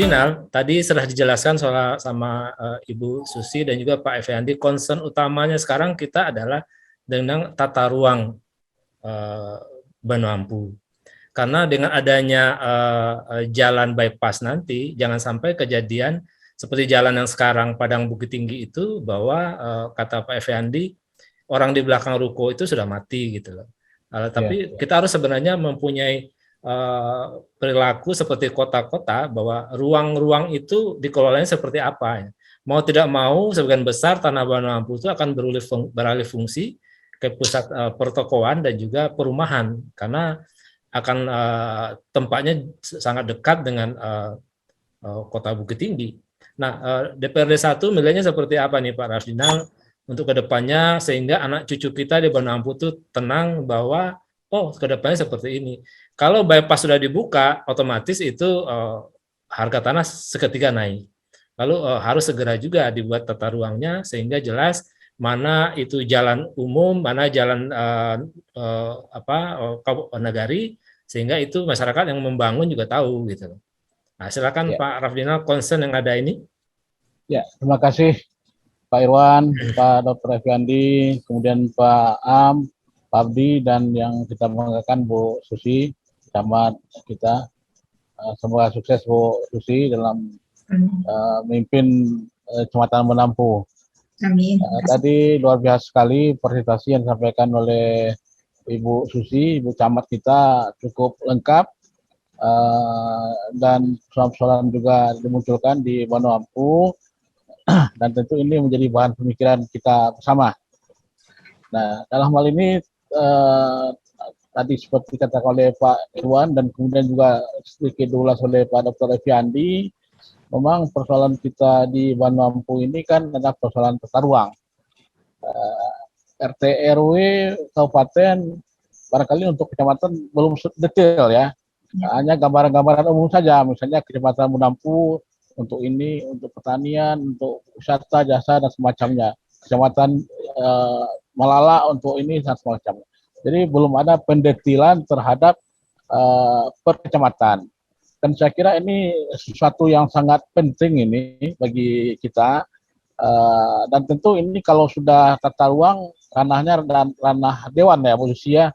Rafdinal, tadi sudah dijelaskan sama Ibu Susi dan juga Pak Effendi, concern utamanya sekarang kita adalah dengan tata ruang Banu Ampu. Karena dengan adanya jalan bypass nanti, jangan sampai kejadian seperti jalan yang sekarang Padang Bukit Tinggi itu, bahwa kata Pak Effendi, orang di belakang ruko itu sudah mati gitu loh. Tapi kita harus sebenarnya mempunyai perilaku seperti kota-kota, bahwa ruang-ruang itu dikelolanya seperti apa. Mau tidak mau, sebagian besar tanah Banu Ampu itu akan beralih fungsi ke pusat pertokoan dan juga perumahan, karena akan tempatnya sangat dekat dengan kota Bukit Tinggi. Nah, DPRD 1 melihatnya seperti apa nih Pak Rafdinal untuk kedepannya, sehingga anak cucu kita di Banu Ampu itu tenang bahwa kedepannya seperti ini. Kalau bypass sudah dibuka, otomatis itu harga tanah seketika naik. Lalu harus segera juga dibuat tata ruangnya sehingga jelas mana itu jalan umum, mana jalan nagari, sehingga itu masyarakat yang membangun juga tahu gitu. Nah, silakan Pak Rafdinal, concern yang ada ini. Ya, terima kasih Pak Irwan, Pak Dr. Effendi, kemudian Pak Am, Pak Abdi, dan yang kita banggakan Bu Susi, camat kita. Semoga sukses Bu Susi dalam memimpin Kecamatan Banu Ampu. Amin. Tadi luar biasa sekali presentasi yang disampaikan oleh Ibu Susi, Ibu Camat kita cukup lengkap, dan persoalan-persoalan juga dimunculkan di Banu Ampu, dan tentu ini menjadi bahan pemikiran kita bersama. Nah, dalam hal ini tadi seperti katakan oleh Pak Irwan dan kemudian juga sedikit diulas oleh Pak Dr. Effendi, memang persoalan kita di Banu Ampu ini kan adalah persoalan tata ruang. RT RW kabupaten barangkali untuk kecamatan belum detail ya. Hanya gambaran-gambaran umum saja, misalnya Kecamatan Banu Ampu untuk ini, untuk pertanian, untuk wisata, jasa dan semacamnya. Kecamatan Malala untuk ini dan semacamnya. Jadi belum ada pendetilan terhadap per kecamatan. Dan saya kira ini sesuatu yang sangat penting ini bagi kita. Dan tentu ini kalau sudah tata ruang, ranahnya dan ranah dewan ya Bu Susi ya,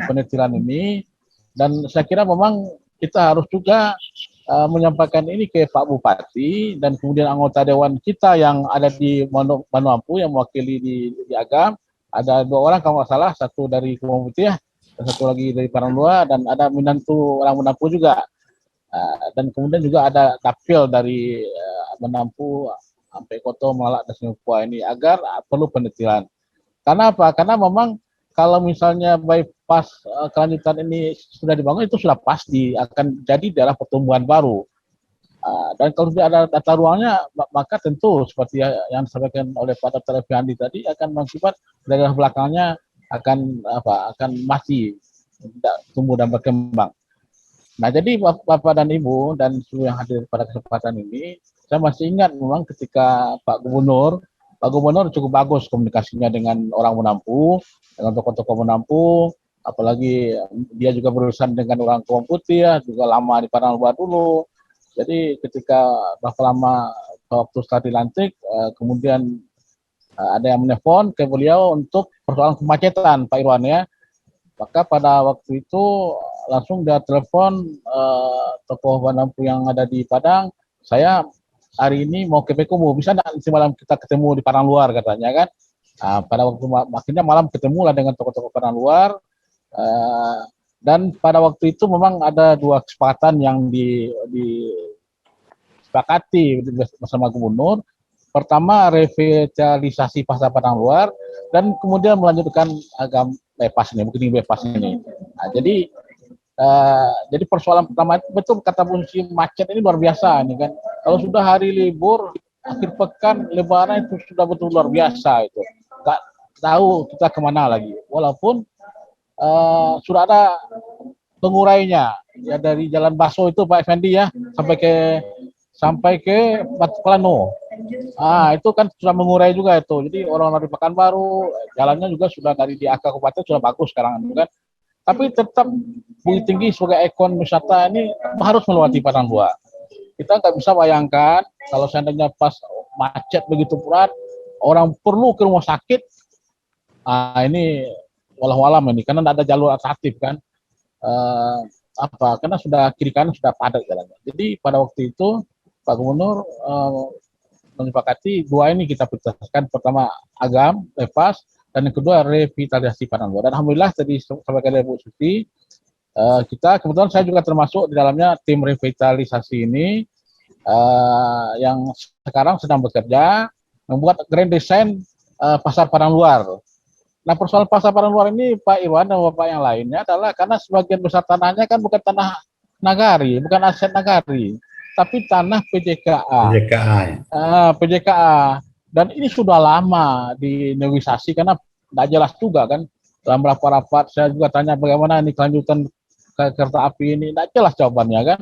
pendetilan ini. Dan saya kira memang kita harus juga menyampaikan ini ke Pak Bupati dan kemudian anggota dewan kita yang ada di Banu Ampu yang mewakili di Agam. Ada 2 orang kalau nggak salah, satu dari Kebun Putih ya, dan satu lagi dari Parangdua, dan ada Minantu orang Banu Ampu juga. Dan kemudian juga ada dapil dari Banu Ampu sampai Koto, Malak dan Singapura ini, agar perlu pendetilan. Karena apa? Karena memang kalau misalnya bypass kelanjutan ini sudah dibangun, itu sudah pasti akan jadi daerah pertumbuhan baru. Dan kalau tidak ada tata ruangnya, maka tentu seperti yang disampaikan oleh Pak Dr. Effendi tadi, akan mengakibat daerah belakangnya akan mati, tidak tumbuh dan berkembang. Nah, jadi Bapak dan Ibu dan seluruh yang hadir pada kesempatan ini, saya masih ingat memang ketika Pak Gubernur cukup bagus komunikasinya dengan orang Banu Ampu, dengan tokoh-tokoh Banu Ampu, apalagi dia juga berurusan dengan orang Kebun Putih ya, juga lama di Parangdua dulu. Jadi ketika berapa lama waktu setelah dilantik, kemudian ada yang menelpon ke beliau untuk persoalan kemacetan Pak Irwan ya. Maka pada waktu itu langsung dia telepon tokoh Banu Ampu yang ada di Padang, saya hari ini mau ke Pekumu, bisa nggak nanti malam kita ketemu di Parangluar katanya kan. Pada waktu akhirnya malam ketemu lah dengan tokoh-tokoh Parangluar, dan pada waktu itu memang ada 2 kesepakatan yang disepakati bersama Gubernur. Pertama, revitalisasi pasar Parangluar, dan kemudian melanjutkan agam bypass ini, mungkin bypass ini. Nah, jadi persoalan pertama itu betul kata Bu Susi, macet ini luar biasa ini kan. Kalau sudah hari libur, akhir pekan, lebaran itu sudah betul luar biasa itu. Nggak tahu kita kemana lagi. Walaupun sudah ada pengurainya ya, dari Jalan Baso itu Pak Effendi ya sampai ke Batu Plano. Itu kan sudah mengurai juga itu. Jadi orang dari Pekanbaru, jalannya juga sudah dari di AK Kabupaten sudah bagus sekarang kan. Tapi tetap Bukit Tinggi sebagai ikon wisata ini harus melewati Parangdua. kita nggak bisa bayangkan kalau seandainya pas macet begitu berat, orang perlu ke rumah sakit, ini walau alam ini, karena tidak ada jalur alternatif kan. Eh, karena sudah kiri kanan sudah padat jalannya. Jadi pada waktu itu Pak Gubernur menyepakati dua ini kita prioritaskan, pertama agam, lepas, dan yang kedua revitalisasi padang luar. Dan alhamdulillah tadi sampaikan dari Bu Suti, kita kebetulan saya juga termasuk di dalamnya tim revitalisasi ini yang sekarang sedang bekerja membuat grand design pasar padang luar. Nah, persoalan pasar padang luar ini Pak Iwan dan Bapak yang lainnya adalah karena sebagian besar tanahnya kan bukan tanah nagari, bukan aset nagari, tapi tanah PJKA. PJKA. Dan ini sudah lama dinegosiasi karena tidak jelas juga kan. Dalam rapat-rapat saya juga tanya bagaimana ini kelanjutan kereta api ini, tidak jelas jawabannya kan.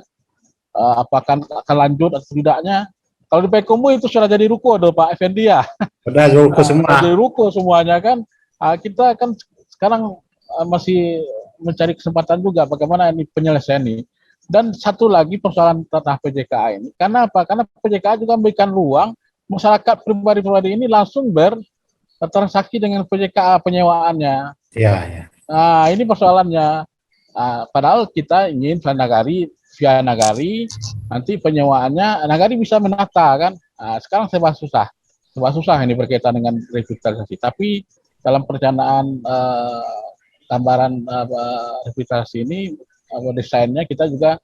Apakah akan lanjut atau tidaknya. Kalau di Pekomu itu sudah jadi ruko tuh Pak Effendi ya. Sudah ruko semua. Jadi ruko semuanya kan. Kita kan sekarang masih mencari kesempatan juga bagaimana ini penyelesaian ini. Dan satu lagi persoalan tanah PJKA ini. Karena apa? Karena PJKA juga memberikan ruang masyarakat pribadi-pribadi ini langsung bertransaksi dengan PJKA penyewaannya. Iya, ya. Nah, ini persoalannya. Padahal kita ingin via nagari, nanti penyewaannya nagari bisa menata kan. Sekarang serba susah ini berkaitan dengan revitalisasi. Tapi dalam perencanaan gambaran revitalisasi ini, desainnya kita juga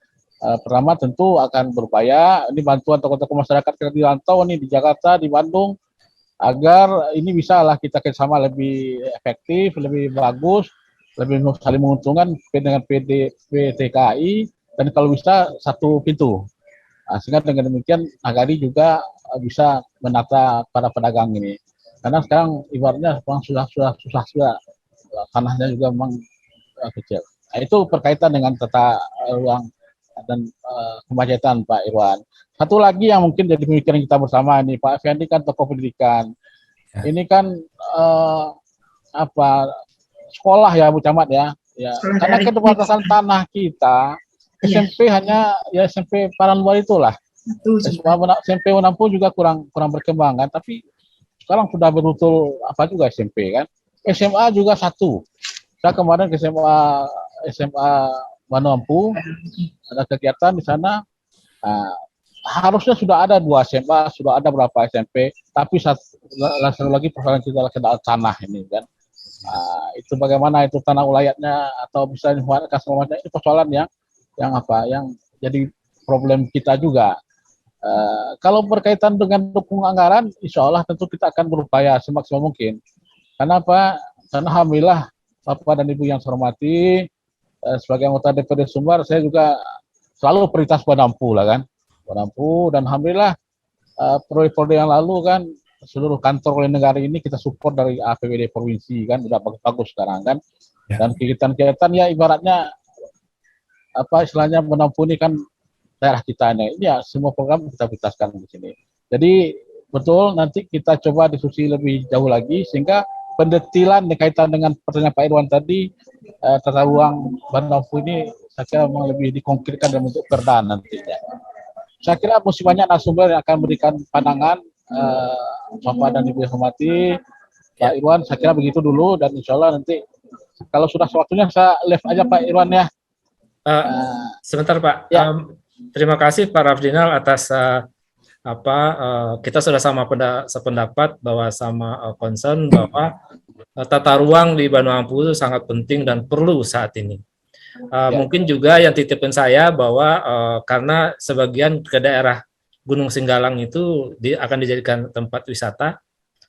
pertama tentu akan berupaya ini bantuan tokoh-tokoh masyarakat yang di rantau nih di Jakarta, di Bandung, agar ini bisa lah kita kerjasama lebih efektif, lebih bagus, lebih saling menguntungkan dengan PTKI, dan kalau bisa satu pintu. Sehingga dengan demikian nagari juga bisa menata para pedagang ini. Karena sekarang ibaratnya memang sudah tanahnya juga memang kecil. Nah, itu berkaitan dengan tata ruang dan kemacetan Pak Irwan. Satu lagi yang mungkin jadi pemikiran kita bersama ini, Pak Effendi kan tokoh pendidikan. Ya. Ini kan sekolah ya Bu Camat ya. Karena keterbatasan tanah kita, SMP hanya ya SMP Padang Luar itulah. SMP Menampung juga kurang berkembang kan, tapi sekarang sudah betul juga SMP kan. SMA juga satu. Saya kemarin ke SMA Menampung, ada kegiatan di sana. Harusnya sudah ada 2 SMA, sudah ada berapa SMP, tapi satu lagi persoalan kita adalah tanah ini kan. Itu bagaimana itu tanah ulayatnya atau bisa dimanfaatkan segala macam, itu persoalan yang jadi problem kita juga. Kalau berkaitan dengan dukungan anggaran, insya Allah tentu kita akan berupaya semaksimal mungkin. Karena apa? Karena alhamdulillah Bapak dan Ibu yang saya hormati, sebagai anggota DPD Sumbar, saya juga selalu prioritas Wadampu lah kan. Wadampu, dan alhamdulillah proyek-proyek yang lalu kan seluruh kantor oleh negara ini kita support dari APBD provinsi kan, udah bagus-bagus sekarang kan. Dan kegiatan-kegiatan ya ibaratnya istilahnya Wadampu ini kan daerah kita ini ya, semua program kita prioritaskan di sini. Jadi betul nanti kita coba diskusi lebih jauh lagi sehingga pendetilan berkaitan dengan pertanyaan Pak Irwan tadi, tata ruang Wadampu ini saya kira memang lebih dikonkretkan dalam bentuk perda nantinya. Saya kira masih banyak narasumber yang akan memberikan pandangan. Bapak dan Ibu yang hormati, Pak Irwan, saya kira begitu dulu, dan insya Allah nanti kalau sudah waktunya saya live aja Pak Irwan ya. Sebentar Pak. Ya. Terima kasih Pak Rafdinal atas kita sudah sama sependapat bahwa sama concern bahwa tata ruang di Bandung itu sangat penting dan perlu saat ini. Mungkin juga yang titipin saya bahwa karena sebagian ke daerah Gunung Singgalang itu akan dijadikan tempat wisata,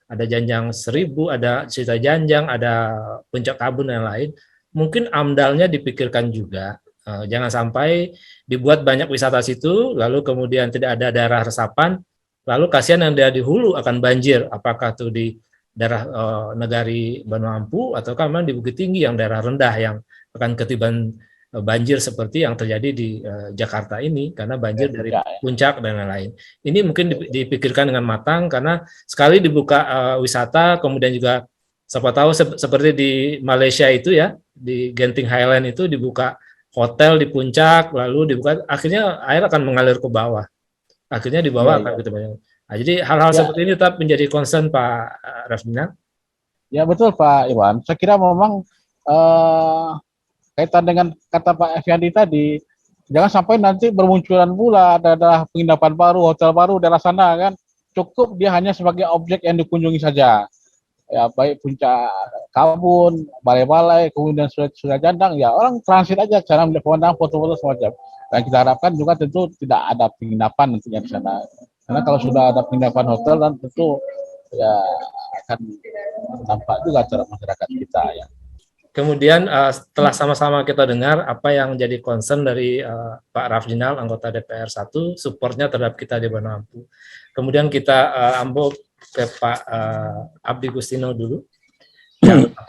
ada Janjang Seribu, ada Cerita Janjang, ada Puncak Kabun dan lain. Mungkin AMDAL-nya dipikirkan juga. Jangan sampai dibuat banyak wisata situ, lalu kemudian tidak ada daerah resapan, lalu kasihan yang di hulu akan banjir, apakah itu di daerah Negari Bandung atau memang di Bukit Tinggi yang daerah rendah yang akan ketiban banjir seperti yang terjadi di Jakarta ini, karena banjir dari puncak dan lain-lain. Ini mungkin dipikirkan dengan matang, karena sekali dibuka wisata, kemudian juga siapa tahu seperti di Malaysia itu ya, di Genting Highland itu dibuka hotel di puncak, lalu dibuka, akhirnya air akan mengalir ke bawah. akhirnya dibawa Iya. gitu banyak. Nah, jadi hal-hal Ya, seperti ini tetap menjadi concern Pak Rafdina. ya betul Pak Iwan. Saya kira memang eh, kaitan dengan kata Pak Effendi tadi, jangan sampai nanti bermunculan pula ada penginapan baru, hotel baru daerah sana kan. Cukup dia hanya sebagai objek yang dikunjungi saja. Ya baik puncak Kabun, balai-balai, kemudian Surya Jandang, ya orang transit aja cara melihat pemandangan, foto-foto semacam. Dan kita harapkan juga tentu tidak ada penginapan nantinya di sana. Karena kalau sudah ada penginapan hotel dan tentu ya akan tampak juga cara masyarakat kita ya. Kemudian setelah sama-sama kita dengar apa yang menjadi concern dari Pak Rafdinal, anggota DPR 1, supportnya terhadap kita di Banampu. Kemudian kita ambil ke Pak Abdi Gustino dulu,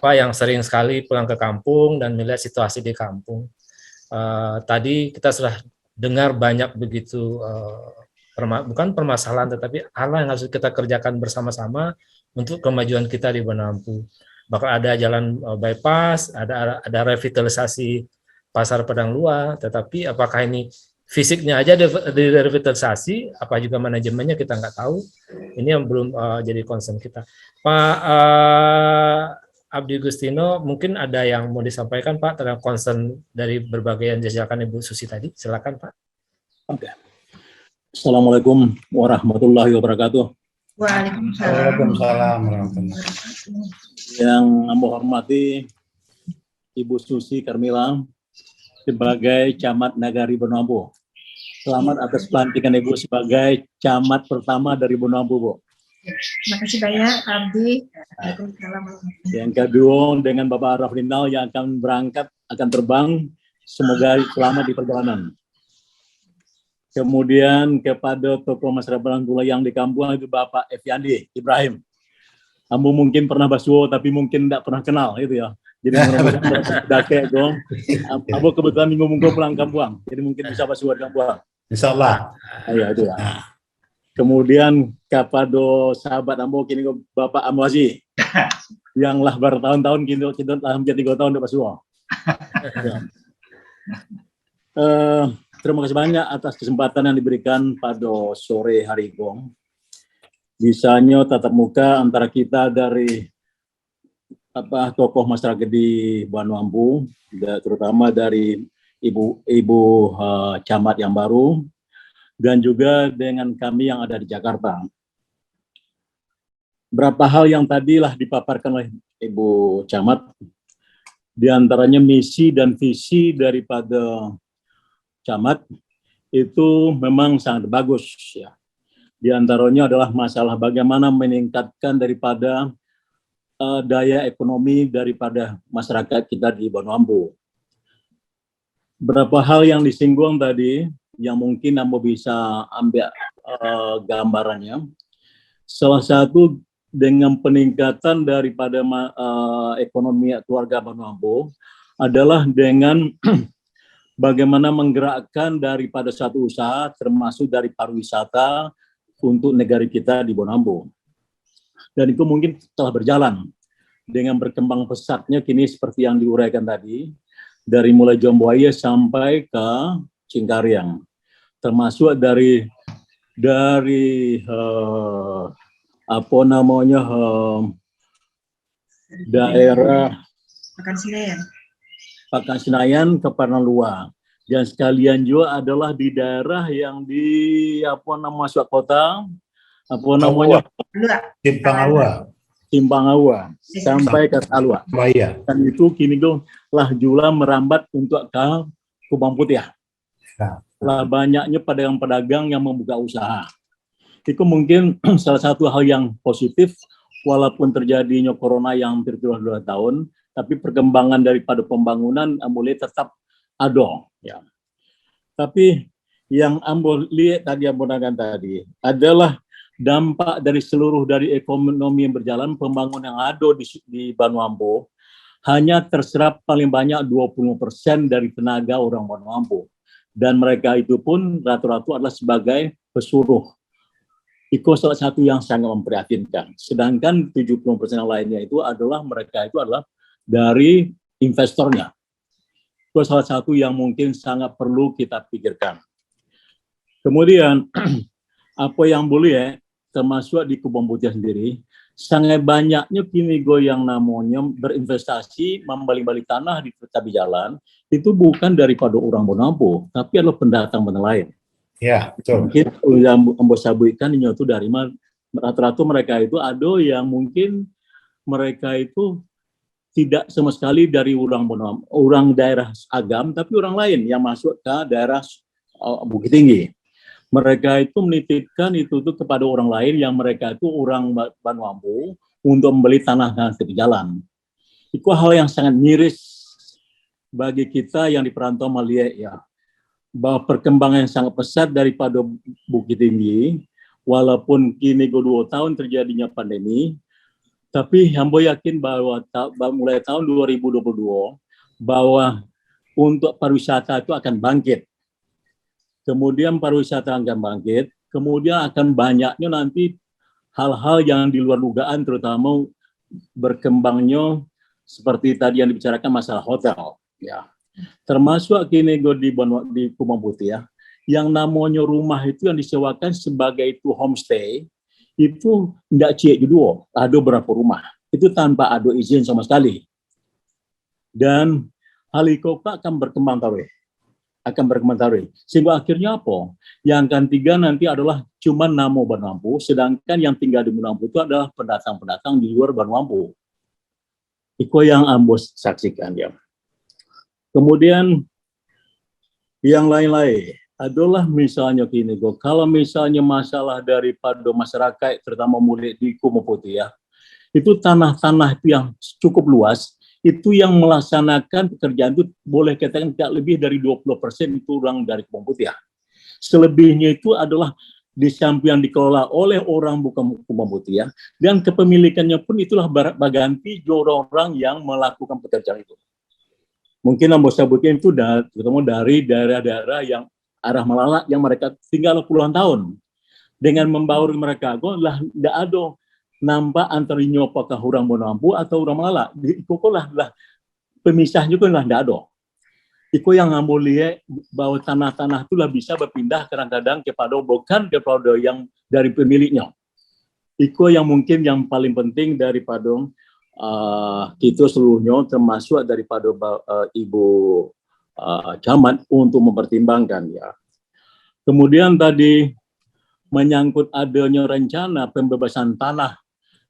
yang sering sekali pulang ke kampung dan melihat situasi di kampung. Tadi kita sudah dengar banyak begitu bukan permasalahan, tetapi hal yang harus kita kerjakan bersama-sama untuk kemajuan kita di Banampu. Bakal ada jalan bypass, ada revitalisasi pasar Padang Luar, tetapi apakah ini fisiknya aja direvitalisasi, apa juga manajemennya kita nggak tahu. Ini yang belum jadi concern kita. Pak Abdi Gustino, mungkin ada yang mau disampaikan Pak tentang concern dari berbagai yang dijelaskan Ibu Susi tadi. Silakan Pak. Oke. Assalamualaikum warahmatullahi wabarakatuh. Waalaikumsalam warahmatullahi wabarakatuh. Yang saya hormati Ibu Susi Karmila sebagai Camat Nagari Banampu. Selamat atas pelantikan Ibu sebagai Camat pertama dari Banampu, Bu. Terima kasih banyak, Abdi. Waalaikumsalam. Yang kedua, dengan Bapak Rafdinal yang akan berangkat, akan terbang. Semoga selamat di perjalanan. Kemudian kepada tokoh masyarakat Banampu yang di kampung itu Bapak Effendi Ibrahim. Kamu mungkin pernah basuh tapi mungkin tidak pernah kenal itu ya. Jadi mudah-mudahan dakek dong. Abu kebetulan minggu-minggu pulang kampung. Jadi mungkin bisa basuh di kampung. Insyaallah. Iya itu ya. Kemudian kepada sahabat Ambo kini Bapak Amwazi yang lah bertahun-tahun kita telah menjadi 3 tahun di basuh. Terima kasih banyak atas kesempatan yang diberikan pada sore hari ini. Bisanya tatap muka antara kita dari tokoh masyarakat di Banampu, terutama dari ibu camat yang baru, dan juga dengan kami yang ada di Jakarta. Berapa hal yang tadilah dipaparkan oleh Ibu Camat, diantaranya misi dan visi daripada Camat itu memang sangat bagus ya. Di antaranya adalah masalah bagaimana meningkatkan daripada daya ekonomi daripada masyarakat kita di Banampu. Berapa hal yang disinggung tadi yang mungkin Ambo bisa ambil gambarannya. Salah satu dengan peningkatan daripada ekonomi keluarga Banampu adalah dengan bagaimana menggerakkan daripada satu usaha termasuk dari pariwisata untuk negara kita di Banampu. Dan itu mungkin telah berjalan dengan berkembang pesatnya kini seperti yang diuraikan tadi, dari mulai Jomboaya sampai ke Cingkariang, termasuk dari daerah Pakan Senayan ke Parnalua. Dan sekalian juga adalah di daerah yang di masuk kota Timpangawa sampai ke Talua. Dan itu kini lah juga merambat untuk ke Kubang Putih. Lah banyaknya pedagang-pedagang yang membuka usaha. Itu mungkin salah satu hal yang positif, walaupun terjadinya corona yang hampir 2 tahun, tapi perkembangan daripada pembangunan mulai tetap ada. Ya. Tapi yang Ambo lihat tadi, Ambo nangkan tadi, adalah dampak dari seluruh dari ekonomi yang berjalan, pembangunan yang ada di Banampu, hanya terserap paling banyak 20% dari tenaga orang Banampu. Dan mereka itu pun rata-rata adalah sebagai pesuruh. Itu salah satu yang sangat memprihatinkan. Sedangkan 70% lainnya itu adalah mereka itu adalah dari investornya. Itu salah satu yang mungkin sangat perlu kita pikirkan. Kemudian apa yang boleh ya, termasuk di Kebun Putih sendiri, sangat banyaknya kinigo yang namanya berinvestasi membalik-balik tanah di tepi jalan, itu bukan daripada orang Bonampu, tapi adalah pendatang lain. Ya, betul. Mungkin yang membosabuikan itu dari mana, rata-rata mereka itu ada yang mungkin mereka itu tidak sama sekali dari orang daerah Agam, tapi orang lain yang masuk ke daerah Bukit Tinggi. Mereka itu menitipkan itu tuh kepada orang lain yang mereka itu orang Banu untuk membeli tanah tepi jalan. Itu hal yang sangat miris bagi kita yang di perantau melihat ya, bahwa perkembangan yang sangat pesat daripada Bukit Tinggi, walaupun kini 2 tahun terjadinya pandemi, tapi hamba yakin bahwa mulai tahun 2022 bahwa untuk pariwisata itu akan bangkit. Kemudian pariwisata akan bangkit, kemudian akan banyaknya nanti hal-hal yang di luar dugaan, terutama berkembangnya seperti tadi yang dibicarakan masalah hotel, ya. Termasuk kini di Kebun Putih ya, yang namanya rumah itu yang disewakan sebagai itu homestay, itu tidak cek juga, ada berapa rumah, itu tanpa ada izin sama sekali. Dan hal itu akan berkembang tarik. Sehingga akhirnya apa? Yang ketiga nanti adalah cuma nama Banu, sedangkan yang tinggal di Banu itu adalah pendatang-pendatang di luar Banu. Itu yang ambos saksikan ya. Kemudian yang lain-lain adalah misalnya gini, kalau misalnya masalah daripada masyarakat, terutama mulai di Kebun Putih ya, itu tanah-tanah itu yang cukup luas, itu yang melaksanakan pekerjaan itu boleh katakan tidak lebih dari 20% itu orang dari Kebun Putih ya. Selebihnya itu adalah di samping yang dikelola oleh orang bukan Kebun Putih ya, dan kepemilikannya pun itulah baganti orang-orang yang melakukan pekerjaan itu. Mungkin yang bisa sebutkan itu terutama dari daerah-daerah yang arah Malala yang mereka tinggal puluhan tahun. Dengan membaur mereka, tidak ada nampak antaranya apakah orang Bonampu atau orang Malala. Itu lah pemisahnya kan lah tidak ada. Itu yang ngambil lihat bahwa tanah-tanah itu lah bisa berpindah kadang-kadang bukan kepada yang dari pemiliknya. Itu yang mungkin yang paling penting daripada kita seluruhnya, termasuk daripada Ibu Camat untuk mempertimbangkan ya. Kemudian tadi menyangkut adanya rencana pembebasan tanah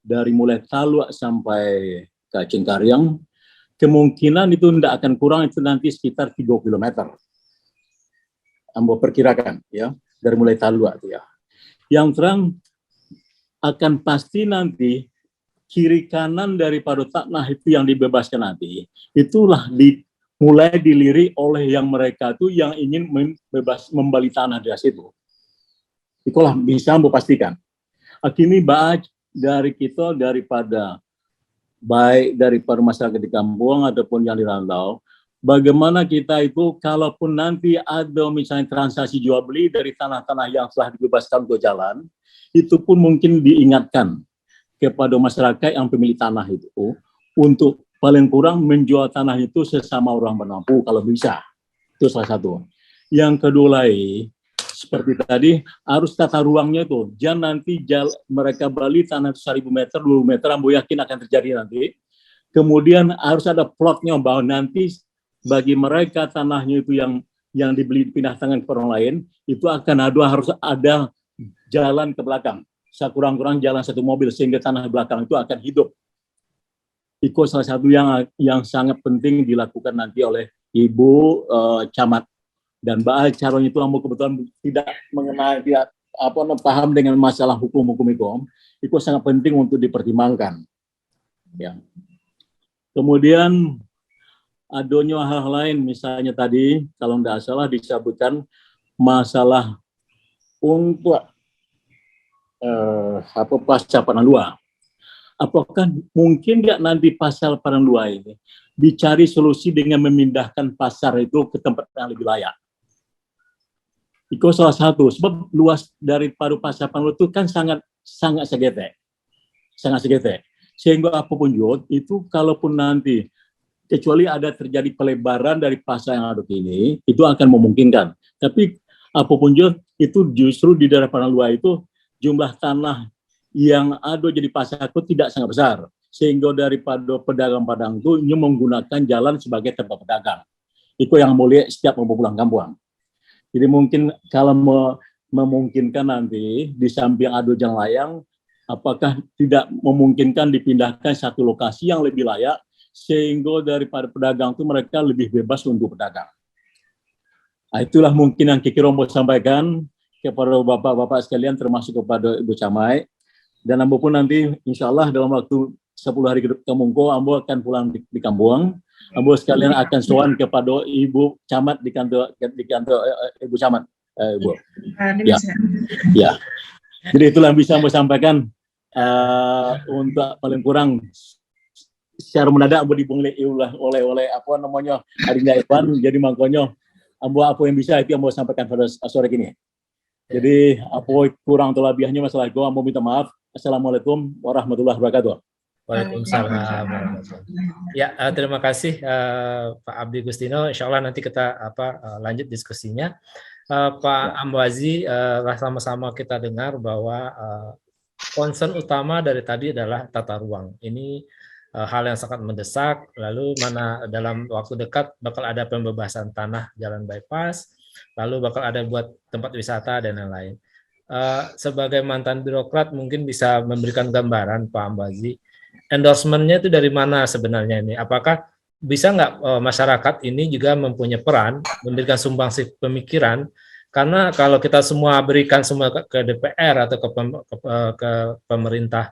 dari mulai Taluk sampai ke Cengkareng, kemungkinan itu tidak akan kurang, itu nanti sekitar 3 km. Ambo perkirakan ya, dari mulai Taluk ya. Yang terang akan pasti nanti kiri kanan daripada tanah itu yang dibebaskan nanti, itulah mulai dilirik oleh yang mereka itu yang ingin membeli tanah dari situ. Itulah bisa pastikan. Akhirnya baik dari kita, baik daripada masyarakat di kampung ataupun yang di rantau, bagaimana kita itu kalaupun nanti ada misalnya transaksi jual beli dari tanah-tanah yang telah dibebaskan untuk jalan, itu pun mungkin diingatkan kepada masyarakat yang pemilik tanah itu untuk paling kurang menjual tanah itu sesama orang Bonampu kalau bisa. Itu salah satu. Yang kedua lagi, seperti tadi, harus tata ruangnya itu. Jangan nanti mereka beli tanah 1.000 meter, 2 meter, ambo yakin akan terjadi nanti. Kemudian harus ada plotnya bahwa nanti bagi mereka tanahnya itu yang dibeli pindah tangan ke orang lain, itu harus ada jalan ke belakang. Sekurang-kurang jalan 1 mobil sehingga tanah belakang itu akan hidup. Itu salah satu yang sangat penting dilakukan nanti oleh Ibu Camat. Dan bahwa caranya itu ambo kebetulan tidak mengenai, paham dengan masalah hukum itu sangat penting untuk dipertimbangkan. Ya. Kemudian adanya hal lain, misalnya tadi kalau tidak salah disebutkan masalah untuk pasca Parangdua. Apakah mungkin nggak nanti pasal Parangdua ini dicari solusi dengan memindahkan pasar itu ke tempat yang lebih layak? Itu salah satu, sebab luas daripada pasar Parangdua itu kan sangat segede. Sehingga apapun juga itu kalaupun nanti kecuali ada terjadi pelebaran dari pasar yang ada ini, itu akan memungkinkan. Tapi apapun itu justru di daerah Panalua itu jumlah tanah yang ada jadi pasarku tidak sangat besar, sehingga daripada pedagang Padang itu ini menggunakan jalan sebagai tempat pedagang. Itu yang boleh setiap mau pulang kampung. Jadi mungkin kalau memungkinkan nanti di samping ada jalan layang, apakah tidak memungkinkan dipindahkan satu lokasi yang lebih layak, sehingga daripada pedagang itu mereka lebih bebas untuk pedagang. Nah, itulah mungkin yang Kiki Rombo sampaikan kepada bapak-bapak sekalian, termasuk kepada Ibu Camai. Dan ambo pun nanti insya Allah dalam waktu 10 hari ke Mungko, ambo akan pulang di kampung. Ambo sekalian akan sowan kepada Ibu Camat di kantor Ibu Camat, Ibu. Ya. Jadi itulah yang bisa ambo sampaikan. Untuk paling kurang secara mendadak ambo dibungli oleh apa namanya Adinda Irwan. Jadi makanya ambo apa yang bisa itu ambo sampaikan pada sore ini. Jadi apa kurang atau lebihnya masalah itu ambo minta maaf. Assalamualaikum warahmatullahi wabarakatuh. Waalaikumsalam. Ya, terima kasih Pak Abdi Gustino. Insya Allah nanti kita lanjut diskusinya. Pak Amwazi, sama-sama kita dengar bahwa concern utama dari tadi adalah tata ruang. Ini hal yang sangat mendesak. Lalu mana dalam waktu dekat bakal ada pembebasan tanah jalan bypass, lalu bakal ada buat tempat wisata dan lain-lain. Sebagai mantan birokrat mungkin bisa memberikan gambaran Pak Amwazi, endorsement-nya itu dari mana sebenarnya ini? Apakah bisa nggak masyarakat ini juga mempunyai peran, memberikan sumbangsi pemikiran? Karena kalau kita semua berikan semua ke DPR atau ke pemerintah,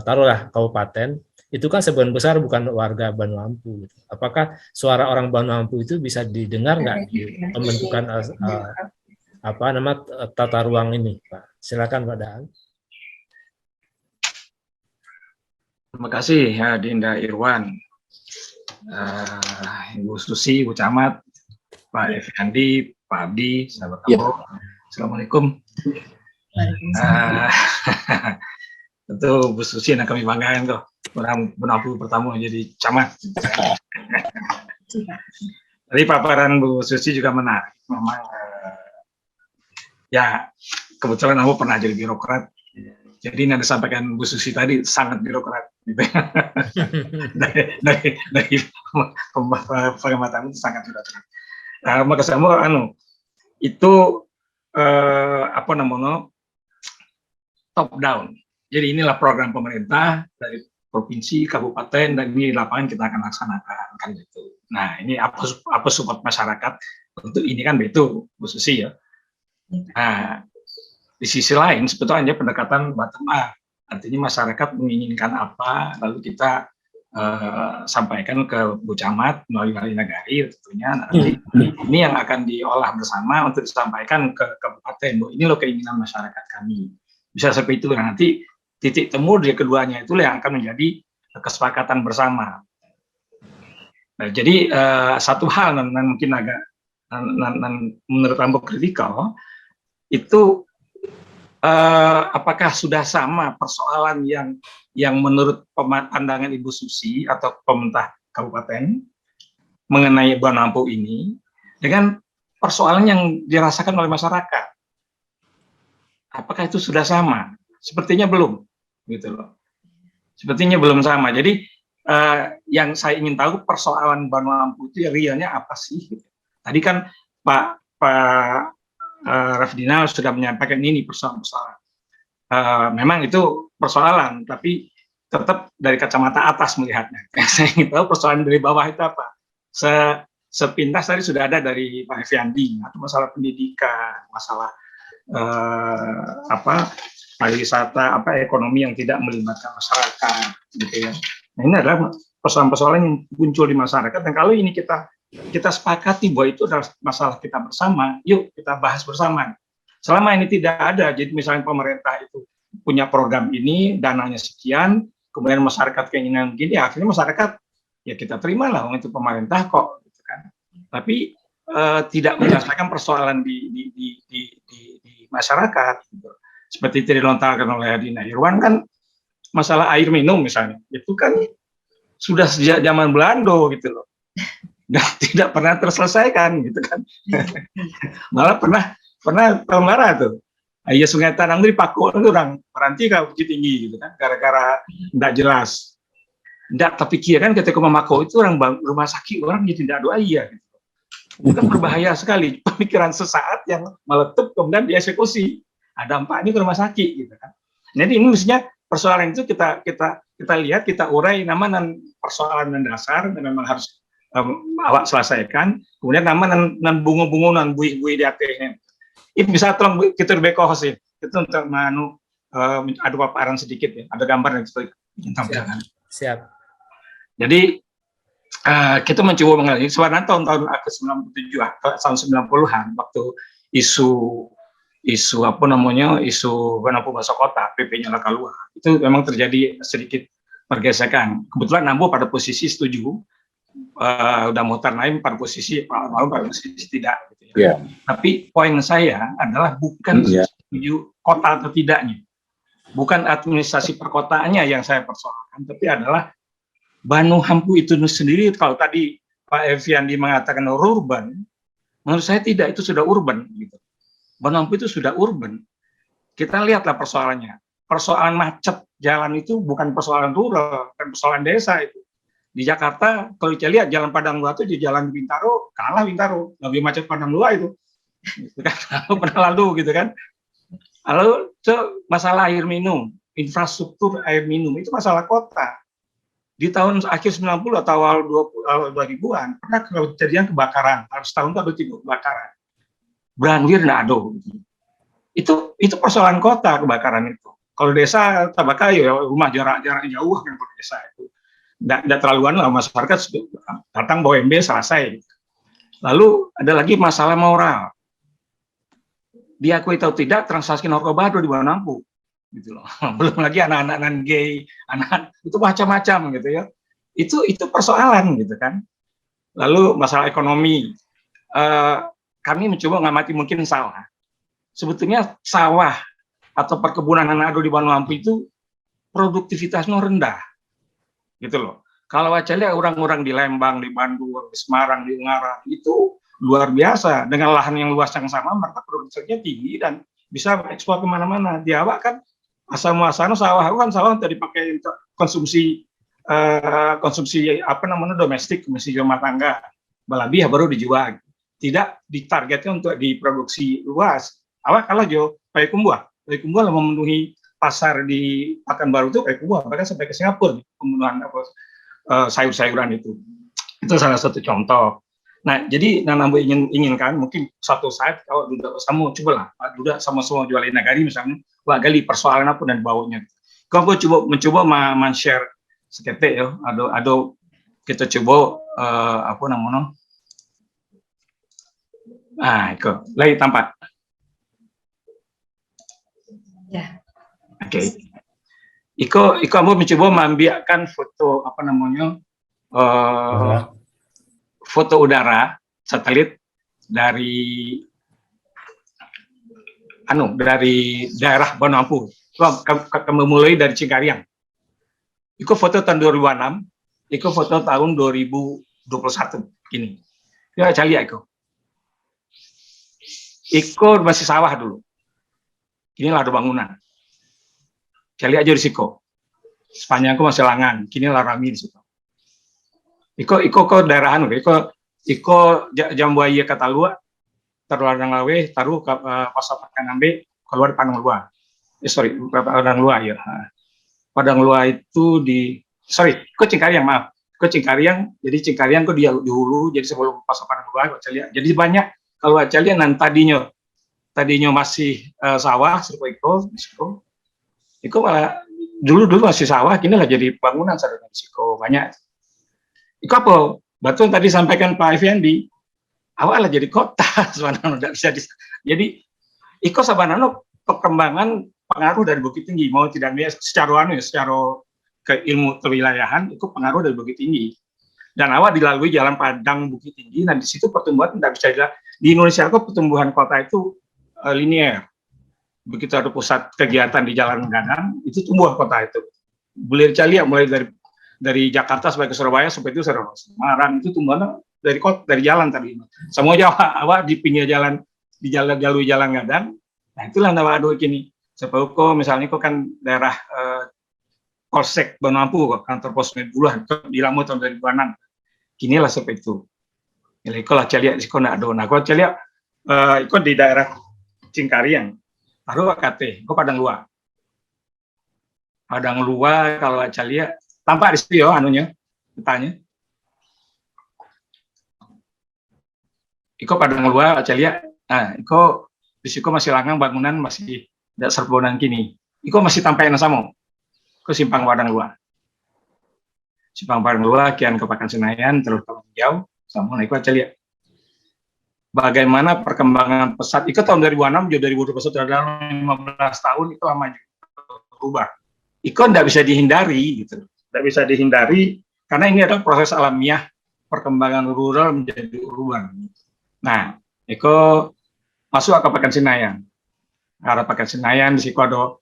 taruhlah kabupaten, itu kan sebagian besar bukan warga Banu Ampu. Gitu. Apakah suara orang Banu Ampu itu bisa didengar nggak di pembentukan tata ruang ini, Pak? Silakan Pak Daan. Terima kasih ya Dinda Irwan, Ibu Susi, Ibu Camat, Pak Effendi, Pak Abdi, sahabat Ambo. Assalamualaikum. Tentu Bu Susi yang kami banggakan kok. Orang Banu pertama jadi camat. Tadi paparan Bu Susi juga menarik. Memang ya kebetulan aku pernah jadi birokrat. Jadi yang disampaikan Bu Susi tadi sangat birokrat. Gitu. dari pengamatan itu sangat birokrat. Maka semua itu top down. Jadi inilah program pemerintah dari provinsi, kabupaten, dan ini di lapangan kita akan laksanakan kan gitu. Nah ini apa support masyarakat untuk ini kan itu Bu Susi ya. Nah di sisi lain sebetulnya pendekatan bottom up, artinya masyarakat menginginkan apa lalu kita sampaikan ke Bu Camat melalui Nagari tentunya nanti ini yang akan diolah bersama untuk disampaikan ke kabupaten. Ini loh keinginan masyarakat kami, bisa seperti itu. Nanti titik temu dari keduanya itu yang akan menjadi kesepakatan bersama. Nah, jadi satu hal yang mungkin agak menurut Ambo kritikal itu apakah sudah sama persoalan yang menurut pandangan Ibu Susi atau pemerintah kabupaten mengenai Banu Ampu ini dengan persoalan yang dirasakan oleh masyarakat? Apakah itu sudah sama? Sepertinya belum, gitu loh. Sepertinya belum sama. Jadi yang saya ingin tahu persoalan Banu Ampu itu realnya apa sih? Tadi kan Pak Rafdina sudah menyampaikan ini persoalan-persoalan. Memang itu persoalan, tapi tetap dari kacamata atas melihatnya. Saya ingin tahu persoalan dari bawah itu apa. Sepintas tadi sudah ada dari Pak Effendi, atau masalah pendidikan, masalah pariwisata, ekonomi yang tidak melibatkan masyarakat, gitu ya. Nah, ini adalah persoalan-persoalan yang muncul di masyarakat. Dan kalau ini kita sepakati bahwa itu adalah masalah kita bersama, yuk kita bahas bersama. Selama ini tidak ada, jadi misalnya pemerintah itu punya program ini, dananya sekian, kemudian masyarakat keinginan begini, akhirnya masyarakat ya kita terima lah, itu pemerintah kok, gitu kan. Tapi tidak menyelesaikan persoalan di masyarakat. Gitu. Seperti tadi dilontarkan oleh Adinda Irwan kan, masalah air minum misalnya, itu kan sudah sejak zaman Belanda gitu loh. Dan tidak pernah terselesaikan gitu kan. Malah pernah pernah tahun lalu tuh. Iya Sungai Tanang itu dipaku orang berhenti kalau Bukit Tinggi gitu kan, gara-gara tidak jelas. Tidak terpikir kan ketika memako itu orang rumah sakit orang jadi tidak doa iya. Gitu. Itu kan berbahaya sekali, pemikiran sesaat yang meletup kemudian dieksekusi. Ada dampaknya ke rumah sakit gitu kan. Jadi ini mestinya persoalan itu kita lihat, kita urai nama dan persoalan dan dasar dan memang harus awak selesaikan. Kemudian nama dan bunga-bunga dan bui-bui di atasnya. Ini bisa tolong kita bekoh sih. Itu untuk ada paparan sedikit ya. Ada gambar yang kita tampilkan. Siap. Jadi kita mencoba mengalami sebenarnya tahun-tahun ke 97 tahun 90-an waktu isu apa namanya isu Nampu masuk kota PP-nya Lakaluar itu memang terjadi sedikit pergesekan. Kebetulan Nampu pada posisi setuju, udah mutar naik pada posisi malu pada posisi tidak. Gitu ya. Tapi poin saya adalah bukan setuju kota atau tidaknya, bukan administrasi perkotaannya yang saya persoalkan, tapi adalah Banu Hampu itu sendiri. Kalau tadi Pak Eviandi mengatakan urban, menurut saya tidak, itu sudah urban gitu. Banu Hampu itu sudah urban. Kita lihatlah persoalannya. Persoalan macet jalan itu bukan persoalan rural, bukan persoalan desa itu. Di Jakarta, kalau kita lihat jalan Padang Luar itu di jalan Bintaro, kalah Bintaro, lebih macet Padang Luar itu. Gitu kan? Pernah lalu gitu kan. Lalu masalah air minum, infrastruktur air minum itu masalah kota. Di tahun akhir 90 atau awal 2000-an pernah kejadian kebakaran, harus tahun itu ada 3 kebakaran. Banjir nggak ada. Itu persoalan kota kebakaran itu. Kalau desa tabaka ya rumah jarak jauh kan kalau desa itu. Tidak terlaluan lah, masyarakat datang bawa MB selesai. Lalu ada lagi masalah moral. Diakui atau tidak transaksi narkoba ada di Banu Hampu. Gitu loh. Belum lagi anak-anak non gay, anak itu macam-macam gitu ya. Itu persoalan gitu kan. Lalu masalah ekonomi. Kami mencoba ngamati mungkin sawah. Sebetulnya sawah atau perkebunan anak ado di Banu Hampu itu produktivitasnya rendah. Gitu loh. Kalau aja lihat orang-orang di Lembang, di Bandung, di Semarang, di Ungaran itu luar biasa. Dengan lahan yang luas yang sama, mereka produksinya tinggi dan bisa ekspor kemana-mana. Di awak kan asal-muasal sawah kan sawah untuk dipakai untuk konsumsi apa namanya domestik, konsumsi rumah tangga. Lebih baru dijual. Tidak ditargetkan untuk diproduksi luas. Awak kalah jo, Payakumbuh memenuhi pasar di Pekanbaru itu Payakumbuh, bahkan sampai ke Singapura pembunuhan sayur-sayuran itu. Itu salah satu contoh. Nah, jadi Nampu inginkan mungkin suatu saat kalau Duda sama cobalah, Duda sama semua jualin negari misalnya, wah gali persoalan apa dan baunya. Kalau mencoba men-share seketik ya, ada kita coba apa namanya? Itu lagi tampak. Ya. Oke. Iko mau mencoba membiarkan foto apa namanya? Foto udara satelit dari daerah Banu Hampu. Kami mulai dari Cingkariang. Iko foto tahun 2006, iko foto tahun 2021 gini. Ya cari ya Iko masih sawah dulu. Inilah ada bangunan. Cari aja di situ. Sepanjang aku masih langan. Kini lah rami di situ. Iko daerahan, iko Jambuaya kata luar, terladang lawe, taruh ke pasapakan ambe, keluar Padang Luar. Padang Luar ya. Padang Luar itu iko Cingkariang, maaf. Iko Cingkariang, jadi Cingkariang kok di hulu, jadi sebelum pasapakan Luar, jadi banyak. Kalau lihat tadinya masih sawah, iko malah dulu masih sawah, kini lah jadi bangunan sadar risiko banyak. Iko apa? Betul tadi sampaikan Pak Eviandi, awalnya jadi kota sebenarnya tidak bisa jadi iko sebenarnya perkembangan pengaruh dari Bukit Tinggi mau tidak secara ke ilmu kewilayahan itu pengaruh dari Bukit Tinggi dan awal dilalui jalan Padang Bukit Tinggi dan di situ pertumbuhan tidak bisa di Indonesia kok pertumbuhan kota itu linear. Begitu ada pusat kegiatan di Jalan Gadang itu tumbuh kota itu. Boleh dicari mulai dari Jakarta sampai ke Surabaya sampai itu Semarang itu tumbuhnya dari jalan tadi. Semua Jawa awal di pinggir jalan di jalur jalan Gadang. Nah itulah nama adu kini. Sebab kok misalnya kok kan daerah Polsek Banampu kok kantor pos Medbulah di Lamu tahun 2006. Kini lah seperti itu. Jadi kalau celiak di sekolah adu. Nah kalau celiak ikut di daerah Cingkariang, taruh KT, kok Padang Luar. Padang Luar kalau celiak tampak di situ ya anunya, petanya. Iko Padang Luar celiak. Nah, iko di situ masih langang bangunan masih tidak serbonan kini. Iko masih tampaknya sama. Ke simpang Padang Luar. Simpang Padang Luar, kian ke Pakan Senayan, terus ke jauh, sama iko celiak. Bagaimana perkembangan pesat? Iko tahun 2006, juga 2021 dalam 15 tahun itu maju berubah. Iko tidak bisa dihindari, gitu. Tidak bisa dihindari karena ini adalah proses alamiah perkembangan rural menjadi urban. Nah, Iko masuk ke Pakan Senayan. Arah Pakan Senayan di situ ada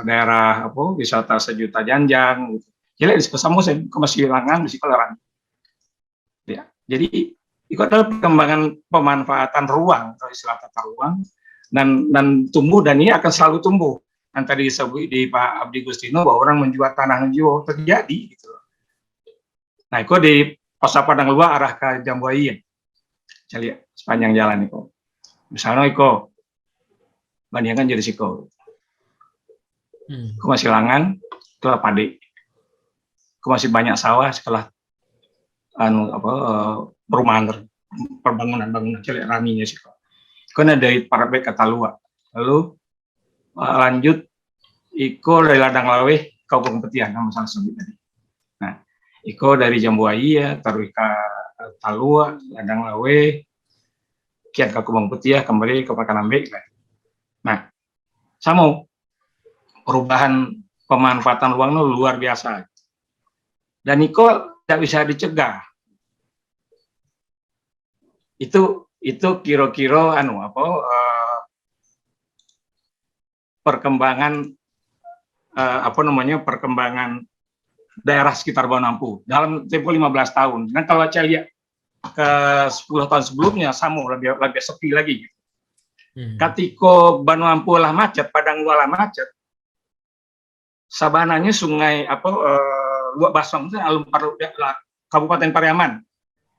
daerah wisata sejuta janjang. Gitu. Jadi di sebelah musim, Iko masih langang di situ larang. Ya, jadi itu adalah perkembangan pemanfaatan ruang, atau istilah tata ruang, dan tumbuh, dan ini akan selalu tumbuh. Yang tadi disebut di Pak Abdi Gustino bahwa orang menjual tanah hijau terjadi. Gitu. Nah, itu di Pos Padang Luar arah ke Jambuaya. Saya lihat sepanjang jalan itu. Misalnya itu, bandingkan jadi siko. Itu masih langan, setelah padi. Itu masih banyak sawah setelah perumahan bangunan cilik raminya sih kok. Karena dari Parabek ke Talua. Lalu lanjut iko dari Ladang Laweh Kabupaten Petian nama salah sebut tadi. Nah, iko dari Jambuaya taruh ke Talua, Ladang Laweh, kian ke Kubang Petiah, kembali ke Pakanambek. Nah, sama perubahan pemanfaatan ruang itu luar biasa. Dan iko tidak bisa dicegah. Itu kira-kira perkembangan perkembangan daerah sekitar Banampu dalam tempo 15 tahun. Dan kalau saya lihat ke 10 tahun sebelumnya sama lebih sepi lagi. Ketika Banampu lah macet, Padang Luar lah macet. Sabananya sungai Luak Basong itu Kabupaten Pariaman.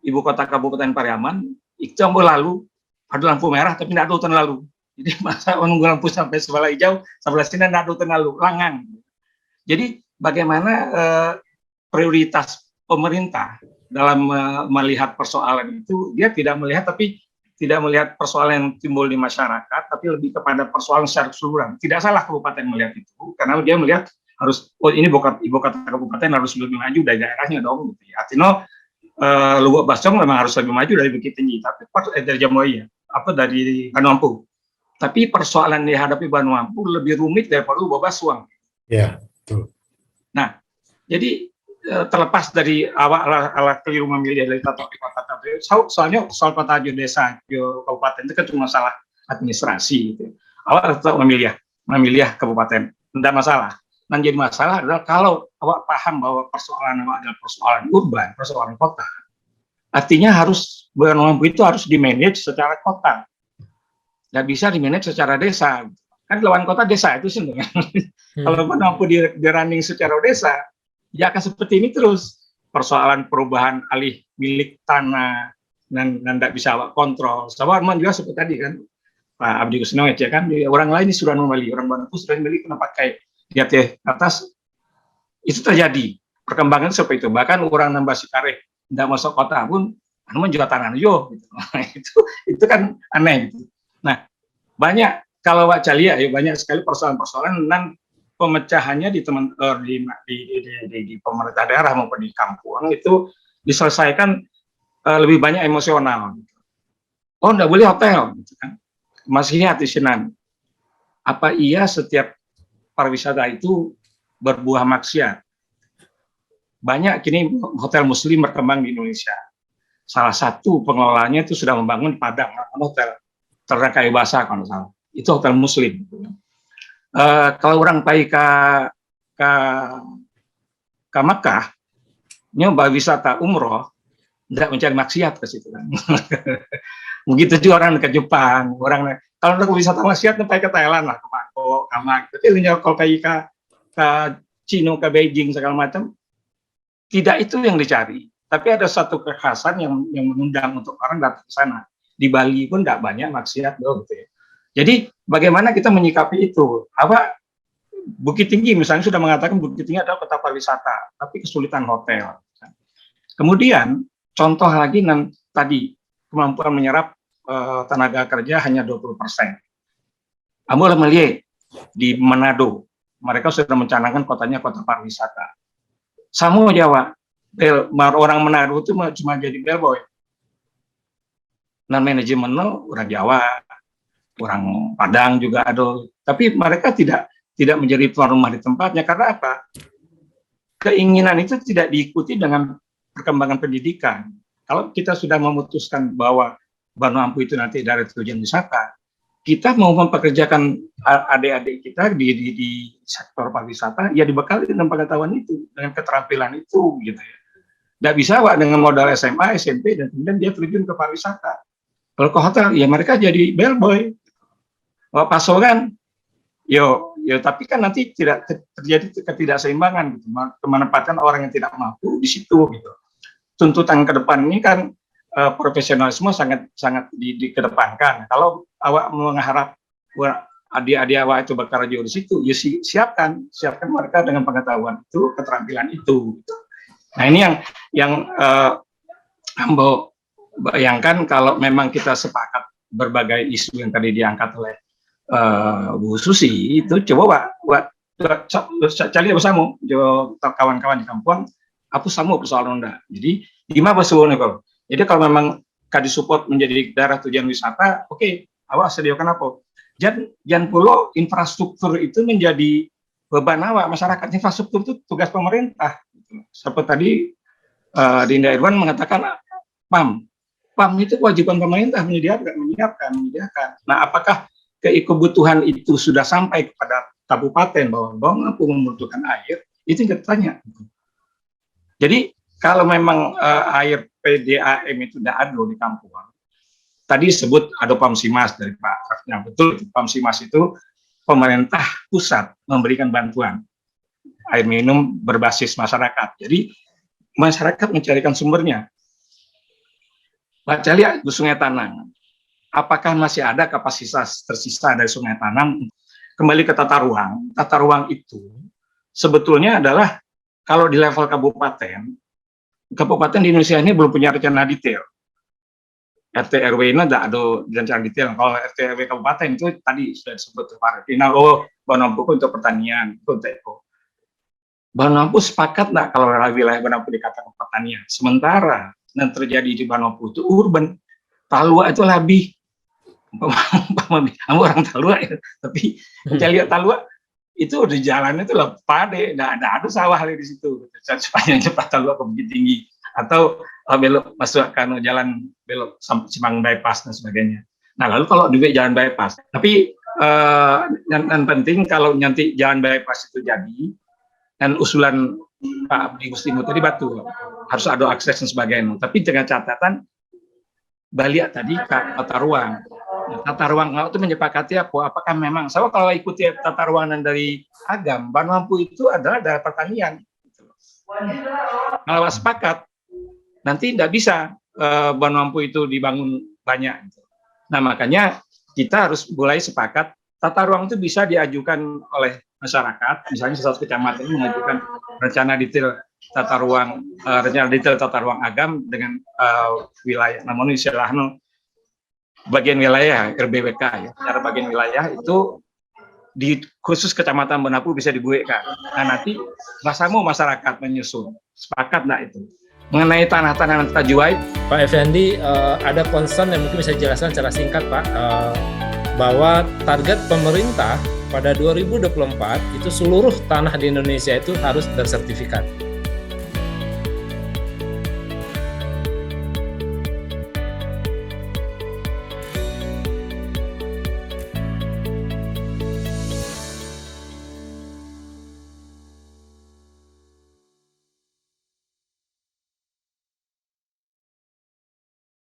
Ibu kota Kabupaten Pariaman itu lalu ada lampu merah tapi tidak ada hutan lalu. Jadi masa menunggu lampu sampai sebelah hijau, sebelah sini tidak ada hutan lalu, langang. Jadi bagaimana prioritas pemerintah dalam melihat persoalan itu, dia tidak melihat persoalan yang timbul di masyarakat, tapi lebih kepada persoalan secara keseluruhan. Tidak salah kabupaten melihat itu, karena dia melihat harus, ini ibu kota kabupaten harus lebih maju dari daerahnya dong. Gitu. Artinya Luak Basong memang harus lebih maju dari Bukit Tinggi, tapi dari Jambuaya, dari Banampu. Tapi persoalan yang dihadapi Banampu lebih rumit daripada Luak Basong. Ya, betul. Nah, jadi terlepas dari awal keliru memilih dari tata kota, soalnya soal kota desa kabupaten itu kan cuma masalah administrasi. Gitu. Awak tetap memilih kabupaten, tidak masalah. Yang jadi masalah adalah kalau awak paham bahwa persoalan awak adalah persoalan urban, persoalan kota, artinya harus Banampu itu harus dimanage secara kota, nggak bisa dimanage secara desa. Kan lawan kota desa itu sebenarnya. Kalau Banampu di running secara desa, ya akan seperti ini terus. Persoalan perubahan alih milik tanah dan tidak bisa awak kontrol. Sama juga seperti tadi kan, Pak Abdi Gustino ya kan, orang lain ini sudah membeli, orang Banampu sudah membeli, kenapa kayak di atas itu terjadi perkembangan seperti itu. Bahkan orang nambah Sikareh tidak masuk kota pun juga tanah yo gitu. itu kan aneh gitu. Nah, banyak kalau baca lihat ya banyak sekali persoalan-persoalan dan pemecahannya di pemerintah daerah maupun di kampung itu diselesaikan lebih banyak emosional. Oh, enggak boleh hotel gitu kan. Masih hati-hatian. Apa iya setiap pariwisata itu berbuah maksiat? Banyak kini hotel muslim berkembang di Indonesia. Salah satu pengelolanya itu sudah membangun Padang hotel Ternak Kayu Basah kalau salah. Itu hotel muslim. Kalau orang pergi ke Makkah, nyoba wisata umroh, tidak mencari maksiat ke situ kan. Begitu juga orang ke Jepang, orang kalau untuk wisata maksiat sampai ke Thailand lah, ke Bangkok, Kamak. Tapi kalau ke Cina, ke Beijing segala macam, tidak itu yang dicari. Tapi ada satu kekhasan yang mengundang untuk orang datang ke sana. Di Bali pun nggak banyak maksiat loh, gitu ya. Jadi bagaimana kita menyikapi itu? Bukit Tinggi misalnya sudah mengatakan Bukit Tinggi adalah kota pariwisata, tapi kesulitan hotel. Kemudian contoh lagi tadi kemampuan menyerap tenaga kerja hanya 20%. Ambo melihat di Manado, mereka sudah mencanangkan kotanya kota pariwisata. Samua Jawa, orang Manado itu cuma jadi bellboy. Nah manajemennya orang Jawa, orang Padang juga ada, tapi mereka tidak menjadi tuan rumah di tempatnya. Karena apa? Keinginan itu tidak diikuti dengan perkembangan pendidikan. Kalau kita sudah memutuskan bahwa Banu-Ampu itu nanti dari tujuan wisata, kita mau mempekerjakan adik-adik kita di sektor pariwisata, ya dibekali dengan pengetahuan itu, dengan keterampilan itu, gitu ya. Nggak bisa dengan modal SMA, SMP, dan kemudian dia terjun ke pariwisata. Kalau ke hotel, ya mereka jadi bellboy. Kalau pasokan, tapi kan nanti tidak terjadi ketidakseimbangan, gitu. Menempatkan orang yang tidak mampu di situ, gitu. Tuntutan ke depan ini kan profesionalisme sangat dikedepankan. Kalau awak mengharap adik-adik awak itu bekerja di situ, ya siapkan mereka dengan pengetahuan itu, keterampilan itu. Gitu. Nah ini yang Ambo bayangkan kalau memang kita sepakat berbagai isu yang tadi diangkat oleh Bu Susi itu, coba cari bersama kawan-kawan di kampung apa sama persoalan Anda. Jadi gimana persoalannya kalau? Jadi kalau memang disupport menjadi daerah tujuan wisata, oke, awak sediakan apa? Jangan pula infrastruktur itu menjadi beban awak masyarakat. Infrastruktur itu tugas pemerintah. Seperti tadi Dinda Irwan mengatakan PAM itu kewajiban pemerintah menyiapkan. Nah, apakah kebutuhan itu sudah sampai kepada kabupaten bahwa Banu-Ampu membutuhkan air? Itu yang kita tanya. Jadi kalau memang air PDAM itu tidak ada di kampung, tadi sebut ada PAMSIMAS dari Pak Rafnya, betul. PAMSIMAS itu pemerintah pusat memberikan bantuan air minum berbasis masyarakat. Jadi masyarakat mencarikan sumbernya. Baca lihat di Sungai Tanang, apakah masih ada kapasitas tersisa dari Sungai Tanang? Kembali ke tata ruang. Tata ruang itu sebetulnya adalah kalau di level kabupaten di Indonesia ini belum punya rencana detail. RT RW ini tidak ada rencana detail. Kalau RT RW kabupaten itu tadi sudah disebut final Banu-Ampu untuk pertanian, untuk eko. Banu-Ampu sepakat nggak kalau wilayah Banu-Ampu dikatakan pertanian? Sementara yang terjadi di Banu-Ampu itu urban. Talua itu lebih orang Talua ya. Tapi saya lihat Talua itu di jalannya itu lah pade, ada sawah di situ. Sepanjang cepat Talua ke Bukit Tinggi atau belok masuk karena jalan belok Simpang bypass dan sebagainya. Nah lalu kalau juga jalan bypass, tapi yang penting kalau nanti jalan bypass itu jadi dan usulan Pak Abdi Gustimu tadi batu harus ada akses dan sebagainya. Tapi dengan catatan balik tadi ke tata ruang. Tata ruang itu menyepakati apakah memang saya kalau ikuti tata ruangan dari Agam, Banu-Ampu itu adalah daerah pertanian. Kalau sepakat, nanti tidak bisa Banu-Ampu itu dibangun banyak. Nah makanya kita harus mulai sepakat tata ruang itu bisa diajukan oleh masyarakat. Misalnya satu kecamatan ini mengajukan rencana detail tata ruang Agam dengan wilayah. Namun istilahnya bagian wilayah RBWK ya, secara bagian wilayah itu di khusus kecamatan Banu-Ampu bisa dibuatkan. Nah nanti rasamu masyarakat menyusun, sepakat nggak itu? Mengenai tanah-tanah yang kita jual, Pak Effendi, ada concern yang mungkin bisa dijelaskan secara singkat Pak, bahwa target pemerintah pada 2024 itu seluruh tanah di Indonesia itu harus bersertifikat.